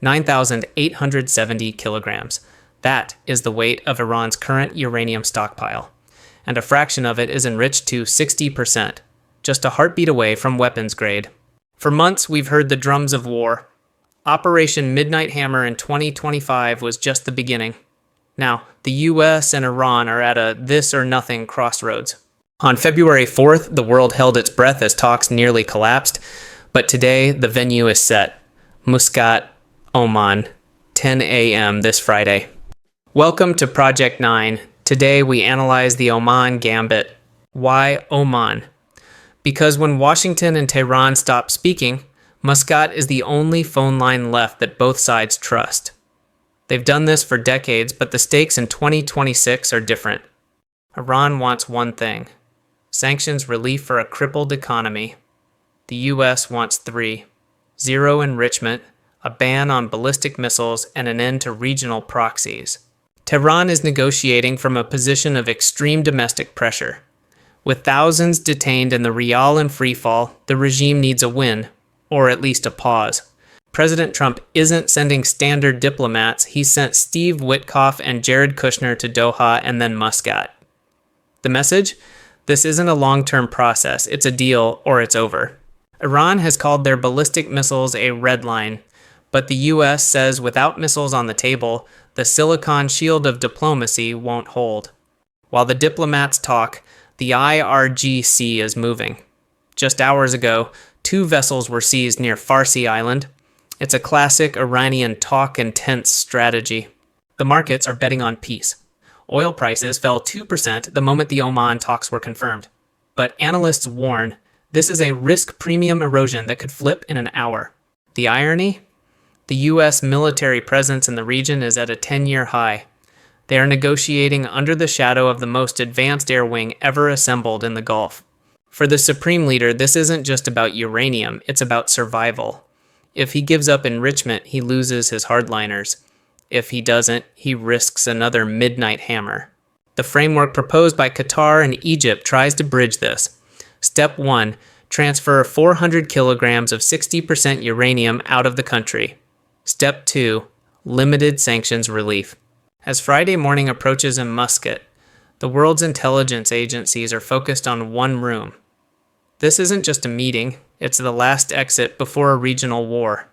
9,870 kilograms. That is the weight of Iran's current uranium stockpile, and a fraction of it is enriched to 60%, just a heartbeat away from weapons grade. For months, we've heard the drums of war. Operation Midnight Hammer in 2025 was just the beginning. Now, the US and Iran are at a this-or-nothing crossroads. On February 4th, the world held its breath as talks nearly collapsed, but today the venue is set. Muscat, Oman, 10 a.m. this Friday. Welcome to Project 9. Today we analyze the Oman Gambit. Why Oman? Because when Washington and Tehran stop speaking, Muscat is the only phone line left that both sides trust. They've done this for decades, but the stakes in 2026 are different. Iran wants one thing: sanctions relief for a crippled economy. The US wants three: zero enrichment, a ban on ballistic missiles, and an end to regional proxies. Tehran is negotiating from a position of extreme domestic pressure. With thousands detained in the Rial in freefall, the regime needs a win, or at least a pause. President Trump isn't sending standard diplomats. He sent Steve Witkoff and Kushner to Doha and then Muscat. The message? This isn't a long-term process. It's a deal or it's over. Iran has called their ballistic missiles a red line, but the US says without missiles on the table, the silicon shield of diplomacy won't hold. While the diplomats talk, the IRGC is moving. Just hours ago, 2 vessels were seized near Farsi Island. It's a classic Iranian talk and tense strategy. The markets are betting on peace. Oil prices fell 2% the moment the Oman talks were confirmed. But analysts warn this is a risk premium erosion that could flip in an hour. The irony? The US military presence in the region is at a 10-year high. They are negotiating under the shadow of the most advanced air wing ever assembled in the Gulf. For the Supreme Leader, this isn't just about uranium, it's about survival. If he gives up enrichment, he loses his hardliners. If he doesn't, he risks another midnight hammer. The framework proposed by Qatar and Egypt tries to bridge this. Step 1, transfer 400 kilograms of 60% uranium out of the country. Step 2, limited sanctions relief. As Friday morning approaches in Muscat, the world's intelligence agencies are focused on one room. This isn't just a meeting, it's the last exit before a regional war.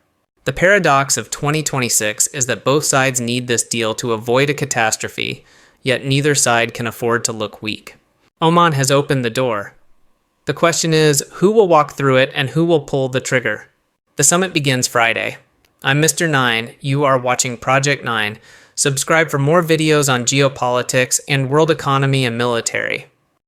The paradox of 2026 is that both sides need this deal to avoid a catastrophe, yet neither side can afford to look weak. Oman has opened the door. The question is, who will walk through it and who will pull the trigger? The summit begins Friday. I'm Mr. 9, you are watching Project 9. Subscribe for more videos on geopolitics and world economy and military.